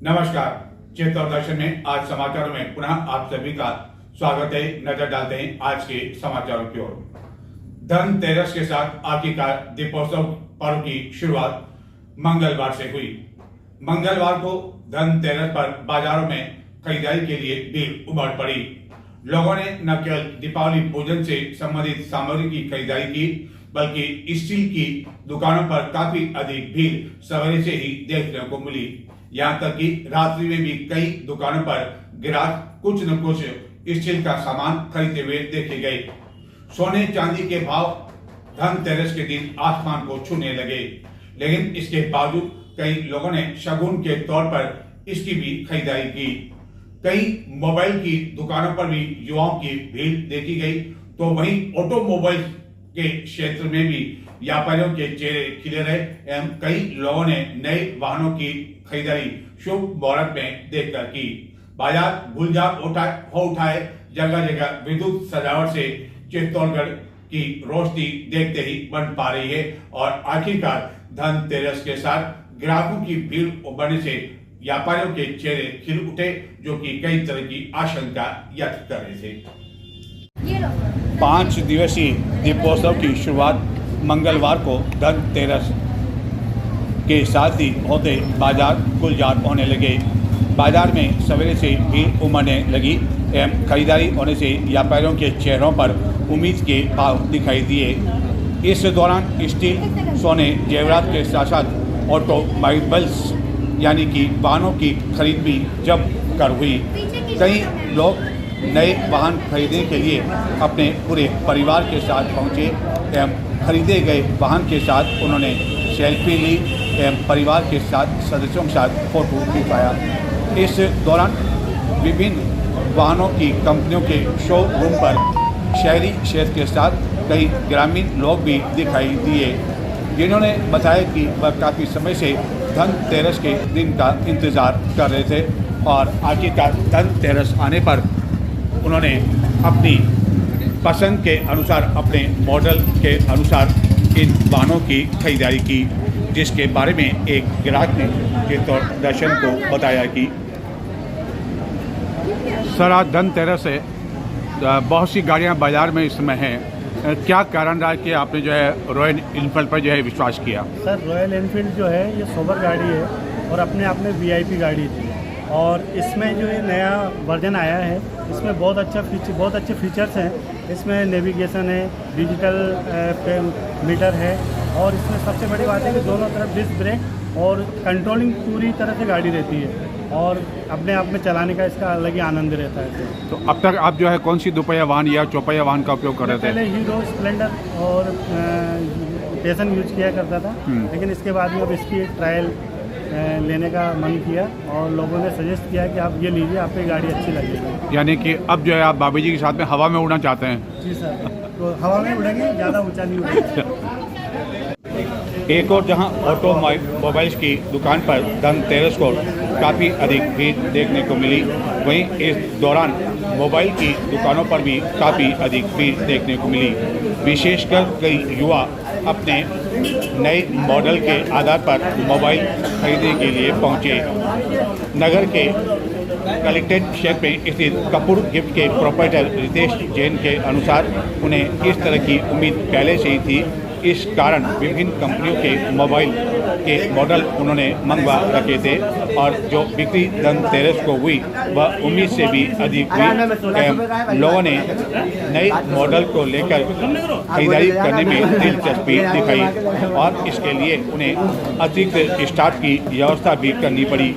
नमस्कार। चेतौर दर्शन में आज समाचारों में पुनः आप सभी का स्वागत है। नजर डालते हैं आज के समाचारों की ओर। धनतेरस के साथ आखिरकार दीपोत्सव पर्व की शुरुआत मंगलवार से हुई। मंगलवार को धनतेरस पर बाजारों में खरीदारी के लिए भीड़ उमड़ पड़ी। लोगों ने न केवल दीपावली पूजन से संबंधित सामग्री की खरीदारी की, बल्कि स्टील की दुकानों पर काफी अधिक भीड़ सवेरे से ही देखने को मिली। यहाँ तक कि रात्रि में भी कई दुकानों पर ग्राहक कुछ न कुछ स्टील का सामान खरीदते हुए देखे गए। सोने चांदी के भाव धनतेरस के दिन आसमान को छूने लगे, लेकिन इसके बावजूद कई लोगों ने शगुन के तौर पर इसकी भी खरीदारी की। कई मोबाइल की दुकानों पर भी युवाओं की भीड़ देखी गई, तो वहीं ऑटोमोबाइल के क्षेत्र में भी व्यापारियों के चेहरे खिले रहे एवं कई लोगों ने नए वाहनों की खरीदारी शुभ मुहूर्त में देखकर की। बाजार गुलजार हो उठाए। जगह जगह विद्युत सजावट से चित्तौड़गढ़ की रोशनी देखते ही बन पा रही है और आखिरकार धनतेरस के साथ ग्राहकों की भीड़ उमड़ने से व्यापारियों के चेहरे खिल उठे, जो कि कई तरह की आशंका व्यक्त कर रहे थे। 5 दिवसीय दीपोत्सव की शुरुआत मंगलवार को धनतेरस के साथ ही होते बाजार गुलजार होने लगे। बाजार में सवेरे से भीड़ उमड़ने लगी एवं खरीदारी होने से व्यापारियों के चेहरों पर उम्मीद के भाव दिखाई दिए। इस दौरान स्टील, सोने, जेवरात के साथ साथ ऑटोमोबाइल्स यानी कि वाहनों की खरीद भी जम कर हुई। कई लोग नए वाहन खरीदने के लिए अपने पूरे परिवार के साथ पहुंचे एवं खरीदे गए वाहन के साथ उन्होंने सेल्फी ली एवं परिवार के साथ सदस्यों के साथ फोटो खिंचवाया। इस दौरान विभिन्न वाहनों की कंपनियों के शोरूम पर शहरी क्षेत्र के साथ कई ग्रामीण लोग भी दिखाई दिए, जिन्होंने बताया कि वह काफ़ी समय से धनतेरस के दिन का इंतज़ार कर रहे थे और आखिरकार धनतेरस आने पर उन्होंने अपनी पसंद के अनुसार, अपने मॉडल के अनुसार इन वाहनों की खरीदारी की, जिसके बारे में एक ग्राहक ने चेतौर दर्शन को बताया कि सर, आज धनतेरस है, बहुत सी गाड़ियां बाजार में इस समय हैं, क्या कारण रहा कि आपने जो है रॉयल इनफील्ड पर जो है विश्वास किया? सर, रॉयल इनफील्ड जो है ये सोबर गाड़ी है और अपने आप में वीआईपी गाड़ी थी और इसमें जो ये नया वर्जन आया है, इसमें बहुत अच्छे फीचर्स हैं। इसमें नेविगेशन है, डिजिटल मीटर है और इसमें सबसे बड़ी बात है कि दोनों तरफ डिस्क ब्रेक और कंट्रोलिंग पूरी तरह से गाड़ी रहती है और अपने आप में चलाने का इसका अलग ही आनंद रहता है। तो अब तक आप जो है कौन सी दुपहिया वाहन या चौपहिया वाहन का उपयोग कर रहे थे? पहले हीरो, स्प्लेंडर और पैशन यूज किया करता था, लेकिन इसके बाद में अब इसकी ट्रायल लेने का मन किया और लोगों ने सजेस्ट किया कि आप ये लीजिए, आपकी गाड़ी अच्छी लगेगी। यानी कि अब जो है आप बाबी जी के साथ में हवा में उड़ना चाहते हैं? जी सर, तो हवा में उड़ेंगे, ज़्यादा ऊंचा नहीं उड़ेंगे। एक और जहां ऑटोमोबाइल्स की दुकान पर धनतेरस को काफ़ी अधिक भीड़ देखने को मिली, वहीं इस दौरान मोबाइल की दुकानों पर भी काफ़ी अधिक भीड़ देखने को मिली। विशेषकर कई युवा अपने नए मॉडल के आधार पर मोबाइल खरीदने के लिए पहुंचे। नगर के कलेक्टेड क्षेत्र में स्थित कपूर गिफ्ट के प्रोप्राइटर रितेश जैन के अनुसार उन्हें इस तरह की उम्मीद पहले से ही थी। इस कारण विभिन्न कंपनियों के मोबाइल के मॉडल उन्होंने मंगवा रखे थे और जो बिक्री धनतेरस को हुई वह उम्मीद से भी अधिक हुई। लोगों ने नए मॉडल को लेकर खरीदारी करने में दिलचस्पी दिखाई और इसके लिए उन्हें अतिरिक्त स्टाफ की व्यवस्था भी करनी पड़ी।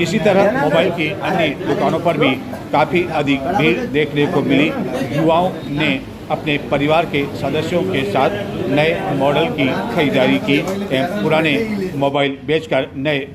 इसी तरह मोबाइल की अन्य दुकानों पर भी काफ़ी अधिक भीड़ देखने को मिली। युवाओं ने अपने परिवार के सदस्यों के साथ नए मॉडल की खरीदारी की एवं पुराने मोबाइल बेचकर नए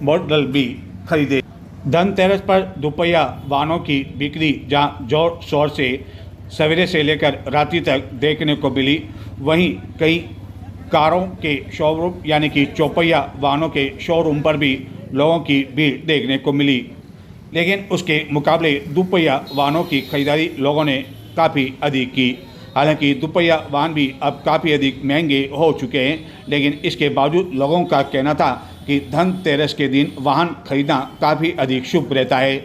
मॉडल भी खरीदे। धनतेरस पर दोपहिया वाहनों की बिक्री जहां जोर शोर से सवेरे से लेकर रात्रि तक देखने को मिली, वहीं कई कारों के शोरूम यानी कि चौपहिया वाहनों के शोरूम पर भी लोगों की भीड़ देखने को मिली। लेकिन उसके मुकाबले दोपहिया वाहनों की खरीदारी लोगों ने काफ़ी अधिक की। हालांकि दोपहिया वाहन भी अब काफ़ी अधिक महंगे हो चुके हैं, लेकिन इसके बावजूद लोगों का कहना था कि धनतेरस के दिन वाहन खरीदना काफ़ी अधिक शुभ रहता है।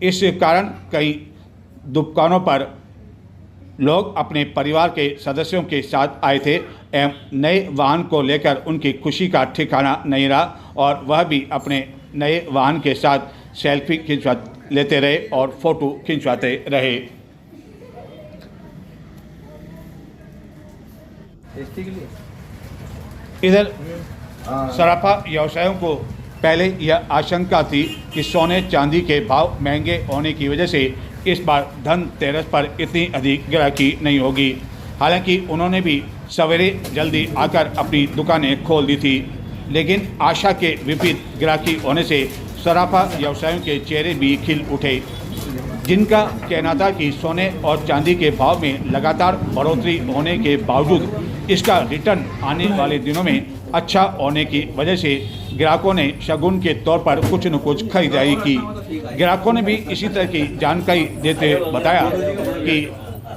इस कारण कई दुकानों पर लोग अपने परिवार के सदस्यों के साथ आए थे एवं नए वाहन को लेकर उनकी खुशी का ठिकाना नहीं रहा और वह भी अपने नए वाहन के साथ सेल्फी खिंचवा लेते रहे और फोटो खिंचवाते रहे। इधर सराफा व्यवसायों को पहले यह आशंका थी कि सोने चांदी के भाव महंगे होने की वजह से इस बार धनतेरस पर इतनी अधिक ग्राहकी नहीं होगी। हालांकि उन्होंने भी सवेरे जल्दी आकर अपनी दुकानें खोल दी थी, लेकिन आशा के विपरीत ग्राहकी होने से सराफा व्यवसायों के चेहरे भी खिल उठे, जिनका कहना था कि सोने और चांदी के भाव में लगातार बढ़ोतरी होने के बावजूद इसका रिटर्न आने वाले दिनों में अच्छा होने की वजह से ग्राहकों ने शगुन के तौर पर कुछ न कुछ खरीदारी की। ग्राहकों ने भी इसी तरह की जानकारी देते बताया कि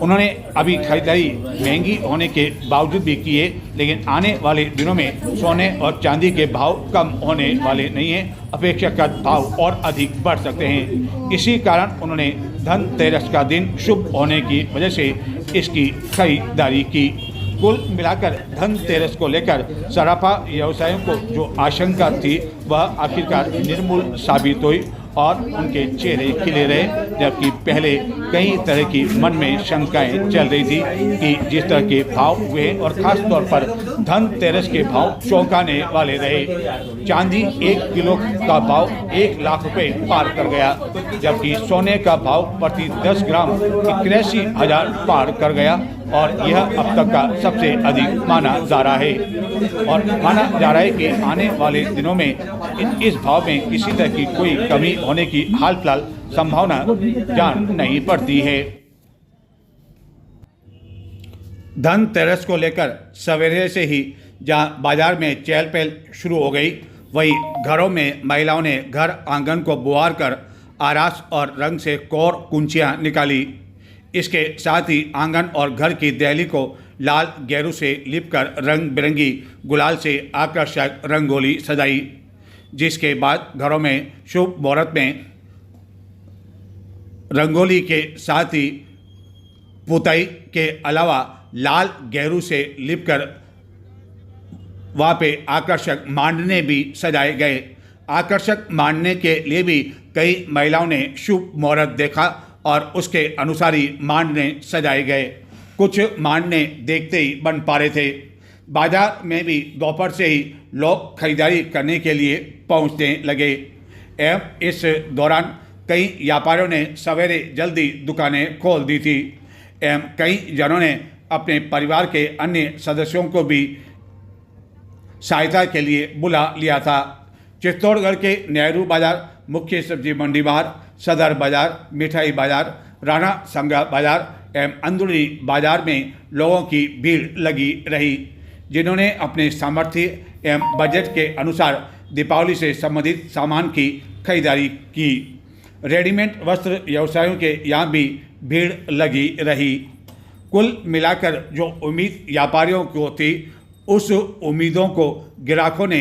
उन्होंने अभी खरीदारी महंगी होने के बावजूद भी की है, लेकिन आने वाले दिनों में सोने और चांदी के भाव कम होने वाले नहीं हैं, अपेक्षाकृत भाव और अधिक बढ़ सकते हैं। इसी कारण उन्होंने धनतेरस का दिन शुभ होने की वजह से इसकी खरीदारी की। कुल मिलाकर धनतेरस को लेकर सराफा व्यवसायों को जो आशंका थी वह आखिरकार निर्मूल साबित हुई और उनके चेहरे खिले रहे, जबकि पहले कई तरह की मन में शंकाएं चल रही थी कि जिस तरह के भाव हुए और ख़ास तौर पर धनतेरस के भाव चौंकाने वाले रहे। चांदी 1 किलो का भाव 1 लाख रुपए पार कर गया, जबकि सोने का भाव प्रति 10 ग्राम 81,000 पार कर गया और यह अब तक का सबसे अधिक माना जा रहा है और माना जा रहा है कि आने वाले दिनों में इस भाव में किसी तरह की कोई कमी होने की हाल फिलहाल संभावना जान नहीं पड़ती है। धनतेरस को लेकर सवेरे से ही जहां बाजार में चहल पहल शुरू हो गई, वहीं घरों में महिलाओं ने घर आंगन को बुआर कर आरास और रंग से कौर कुंचियाँ निकाली। इसके साथ ही आंगन और घर की दहली को लाल गेरू से लिपकर रंग बिरंगी गुलाल से आकर्षक रंगोली सजाई, जिसके बाद घरों में शुभ मुहूर्त में रंगोली के साथ ही पुताई के अलावा लाल गेरू से लिपकर वहाँ पे आकर्षक मांडने भी सजाए गए। आकर्षक मांडने के लिए भी कई महिलाओं ने शुभ मुहूर्त देखा और उसके अनुसार ही मांडने सजाए गए। कुछ मांडने देखते ही बन पा रहे थे। बाजार में भी दोपहर से ही लोग खरीदारी करने के लिए पहुंचने लगे एवं इस दौरान कई व्यापारियों ने सवेरे जल्दी दुकानें खोल दी थी एवं कई जनों ने अपने परिवार के अन्य सदस्यों को भी सहायता के लिए बुला लिया था। चित्तौड़गढ़ के नेहरू बाजार, मुख्य सब्जी मंडी बाहर, सदर बाजार, मिठाई बाजार, राणा संगा बाजार एवं अंदरूनी बाजार में लोगों की भीड़ लगी रही, जिन्होंने अपने सामर्थ्य एवं बजट के अनुसार दीपावली से संबंधित सामान की खरीदारी की। रेडीमेड वस्त्र व्यवसायों के यहाँ भी भीड़ लगी रही। कुल मिलाकर जो उम्मीद व्यापारियों को थी, उस उम्मीदों को ग्राहकों ने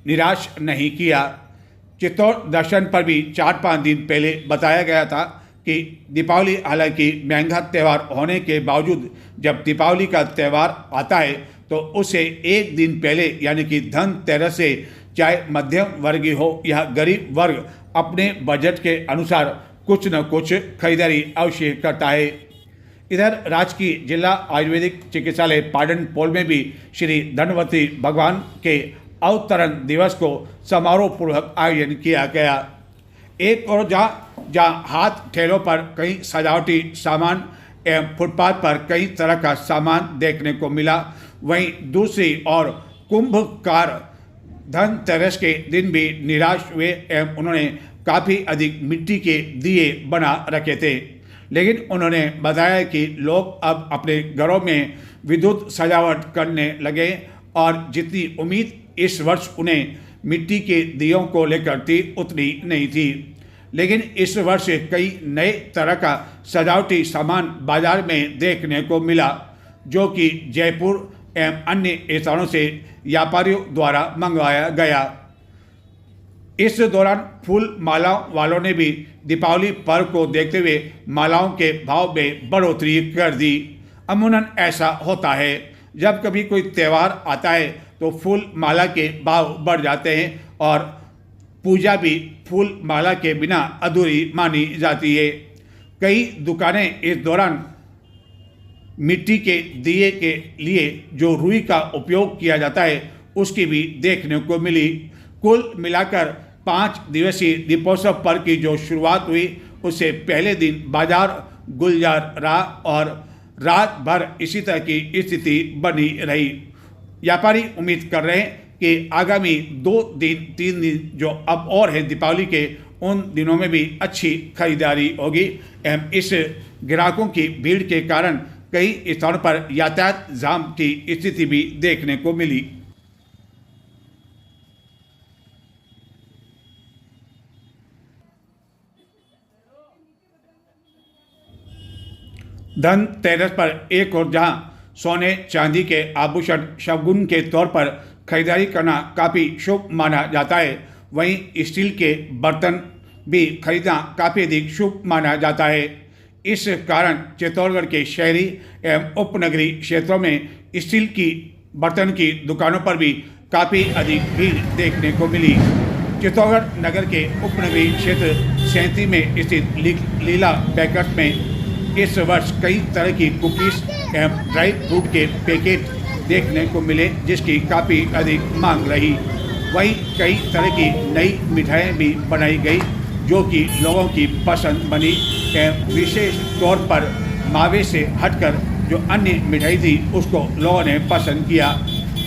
निराश नहीं किया। चित्तौड़ दर्शन पर भी 4-5 दिन पहले बताया गया था कि दीपावली हालांकि महंगा त्यौहार होने के बावजूद जब दीपावली का त्यौहार आता है तो उसे एक दिन पहले यानी कि धनतेरस से चाहे मध्यम वर्गीय हो या गरीब वर्ग अपने बजट के अनुसार कुछ न कुछ खरीदारी अवश्य करता है। इधर राजकीय जिला आयुर्वेदिक चिकित्सालय पाटनपोल में भी श्री धनवंतरी भगवान के अवतरण दिवस को समारोह पूर्वक आयोजन किया गया। एक और जहाँ हाथ ठेलों पर कई सजावटी सामान एवं फुटपाथ पर कई तरह का सामान देखने को मिला, वहीं दूसरी ओर कुंभकार धनतेरस के दिन भी निराश हुए एवं उन्होंने काफ़ी अधिक मिट्टी के दिए बना रखे थे। लेकिन उन्होंने बताया कि लोग अब अपने घरों में विद्युत सजावट करने लगे और जितनी उम्मीद इस वर्ष उन्हें मिट्टी के दियों को लेकर थी उतनी नहीं थी। लेकिन इस वर्ष कई नए तरह का सजावटी सामान बाजार में देखने को मिला, जो कि जयपुर एवं अन्य स्थानों से व्यापारियों द्वारा मंगवाया गया। इस दौरान फूल मालाओं वालों ने भी दीपावली पर्व को देखते हुए मालाओं के भाव में बढ़ोतरी कर दी। अमूमन ऐसा होता है, जब कभी कोई त्यौहार आता है तो फूल माला के भाव बढ़ जाते हैं और पूजा भी फूल माला के बिना अधूरी मानी जाती है। कई दुकानें इस दौरान मिट्टी के दिए के लिए जो रुई का उपयोग किया जाता है उसकी भी देखने को मिली। कुल मिलाकर 5 दिवसीय दीपोत्सव पर्व की जो शुरुआत हुई उससे पहले दिन बाजार गुलजार रहा और रात भर इसी तरह की स्थिति बनी रही। व्यापारी उम्मीद कर रहे हैं कि आगामी 2 दिन 3 दिन जो अब और है दीपावली के, उन दिनों में भी अच्छी खरीदारी होगी एवं इस ग्राहकों की भीड़ के कारण कई स्थानों पर यातायात जाम की स्थिति भी देखने को मिली। धनतेरस पर एक और जहां सोने चांदी के आभूषण शगुन के तौर पर खरीदारी करना काफ़ी शुभ माना जाता है, वहीं स्टील के बर्तन भी खरीदना काफ़ी अधिक शुभ माना जाता है। इस कारण चित्तौड़गढ़ के शहरी एवं उपनगरीय क्षेत्रों में स्टील की बर्तन की दुकानों पर भी काफ़ी अधिक भीड़ देखने को मिली। चित्तौड़गढ़ नगर के उपनगरीय क्षेत्र 37 में स्थित लीला बेकर्स में इस वर्ष कई तरह की कुकीज़ एवं ड्राई फ्रूट के पैकेट देखने को मिले, जिसकी काफ़ी अधिक मांग रही। वहीं कई तरह की नई मिठाइयाँ भी बनाई गई जो कि लोगों की पसंद बनी एवं विशेष तौर पर मावे से हटकर जो अन्य मिठाई थी उसको लोगों ने पसंद किया।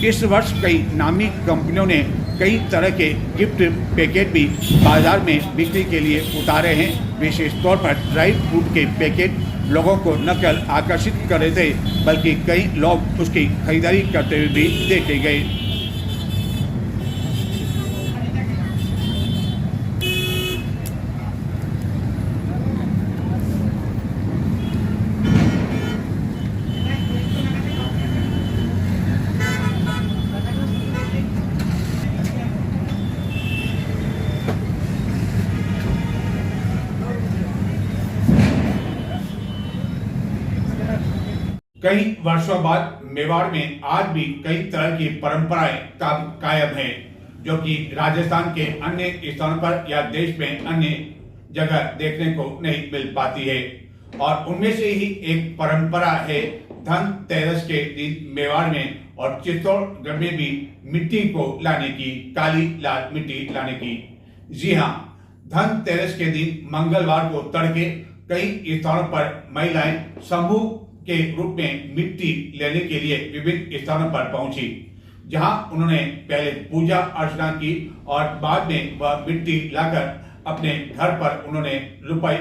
इस वर्ष कई नामी कंपनियों ने कई तरह के गिफ्ट पैकेट भी बाजार में बिक्री के लिए उतारे हैं। विशेष तौर पर ड्राई फ्रूट के पैकेट लोगों को न केवल आकर्षित कर रहे थे बल्कि कई लोग उसकी खरीदारी करते हुए भी देखे गए। कई वर्षों बाद मेवाड़ में आज भी कई तरह की परंपराएं कायम हैं, जो कि राजस्थान के अन्य स्थानों पर या देश में अन्य जगह देखने को नहीं मिल पाती है। और उनमें से ही एक परंपरा है धनतेरस के दिन मेवाड़ में और चित्तौड़गढ़ में भी मिट्टी को लाने की, काली लाल मिट्टी लाने की। जी हाँ, धनतेरस के दिन मंगलवार को तड़के कई स्थानों पर महिलाएं समूह के रूप में मिट्टी लेने के लिए विभिन्न स्थानों पर पहुंची, जहां उन्होंने पहले पूजा अर्चना की और बाद में वह मिट्टी लाकर अपने घर पर उन्होंने रुपए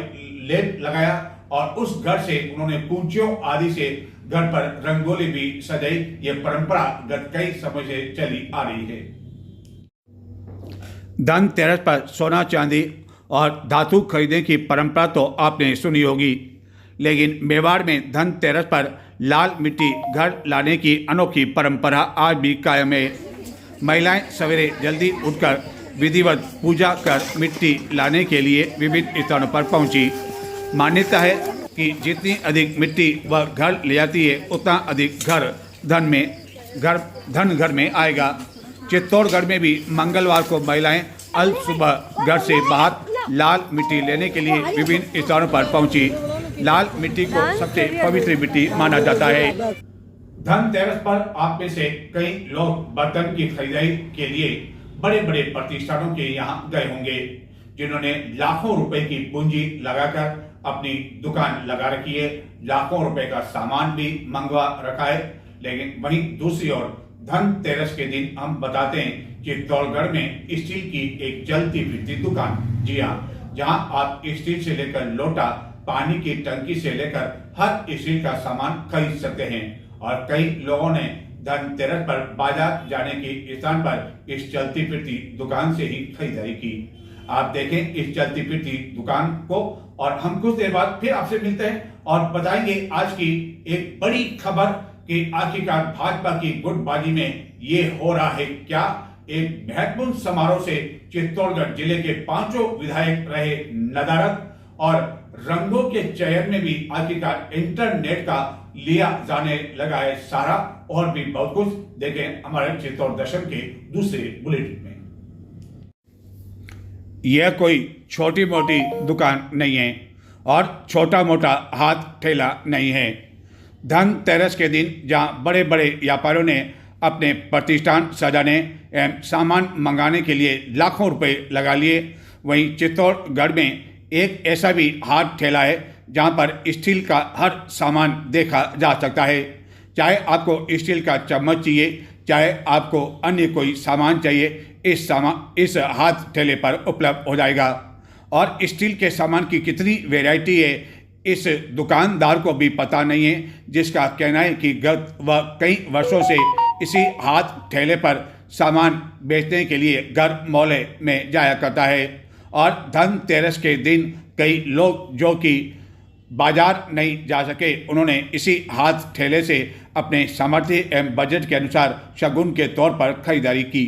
लेप लगाया और उस घर से उन्होंने कुंचियों आदि से घर पर रंगोली भी सजाई। ये परंपरा गत कई समय से चली आ रही है। धनतेरस पर सोना चांदी और धातु खरीदने की परंपरा तो आपने सुनी होगी, लेकिन मेवाड़ में धनतेरस पर लाल मिट्टी घर लाने की अनोखी परंपरा आज भी कायम है। महिलाएं सवेरे जल्दी उठकर विधिवत पूजा कर मिट्टी लाने के लिए विभिन्न स्थानों पर पहुंची। मान्यता है कि जितनी अधिक मिट्टी वह घर ले जाती है उतना अधिक धन घर में आएगा। चित्तौड़गढ़ में भी मंगलवार को महिलाएं अल सुबह घर से बाहर लाल मिट्टी लेने के लिए विभिन्न स्थानों पर पहुंची। लाल मिट्टी को सबसे पवित्र मिट्टी माना जाता है। धनतेरस पर आप में से कई लोग बर्तन की खरीदारी के लिए बड़े बड़े प्रतिष्ठानों के यहाँ गए होंगे, जिन्होंने लाखों रुपए की पूंजी लगाकर अपनी दुकान लगा रखी है, लाखों रुपए का सामान भी मंगवा रखा है। लेकिन वहीं दूसरी ओर धनतेरस के दिन हम बताते हैं चित्तौड़गढ़ में स्टील की एक चलती फिरती दुकान, जी हाँ, जहां आप स्टील से लेकर लोटा, पानी की टंकी से लेकर हर स्टील का सामान खरीद सकते हैं। और कई लोगों ने धनतेरस पर बाजार जाने के स्थान पर इस चलती फिरती दुकान से ही खरीदारी की। आप देखें इस चलती फिरती दुकान को और हम कुछ देर बाद फिर आपसे मिलते हैं और बताएंगे आज की एक बड़ी खबर कि आखिरकार भाजपा की गुटबाजी में ये हो रहा है क्या। एक महत्वपूर्ण समारोह से चित्तौड़गढ़ जिले के 5 विधायक रहे नदारद और रंगों के चयन में भी आखिरकार इंटरनेट का लिया जाने लगा है सारा। और भी बहुत कुछ देखें हमारे चित्तौड़ दर्शन के दूसरे बुलेटिन में। यह कोई छोटी मोटी दुकान नहीं है और छोटा मोटा हाथ ठेला नहीं है। धनतेरस के दिन जहां बड़े बड़े व्यापारियों ने अपने प्रतिष्ठान सजाने एवं सामान मंगाने के लिए लाखों रुपए लगा लिए, वहीं चित्तौड़गढ़ में एक ऐसा भी हाथ ठेला है जहां पर स्टील का हर सामान देखा जा सकता है। चाहे आपको स्टील का चम्मच चाहिए, चाहे आपको अन्य कोई सामान चाहिए, इस हाथ ठेले पर उपलब्ध हो जाएगा। और स्टील के सामान की कितनी वैरायटी है इस दुकानदार को भी पता नहीं है, जिसका कहना है कि गत कई वर्षों से इसी हाथ ठेले पर सामान बेचने के लिए घर मोहल्ले में जाया करता है। और धनतेरस के दिन कई लोग जो कि बाजार नहीं जा सके, उन्होंने इसी हाथ ठेले से अपने सामर्थ्य एवं बजट के अनुसार शगुन के तौर पर खरीदारी की।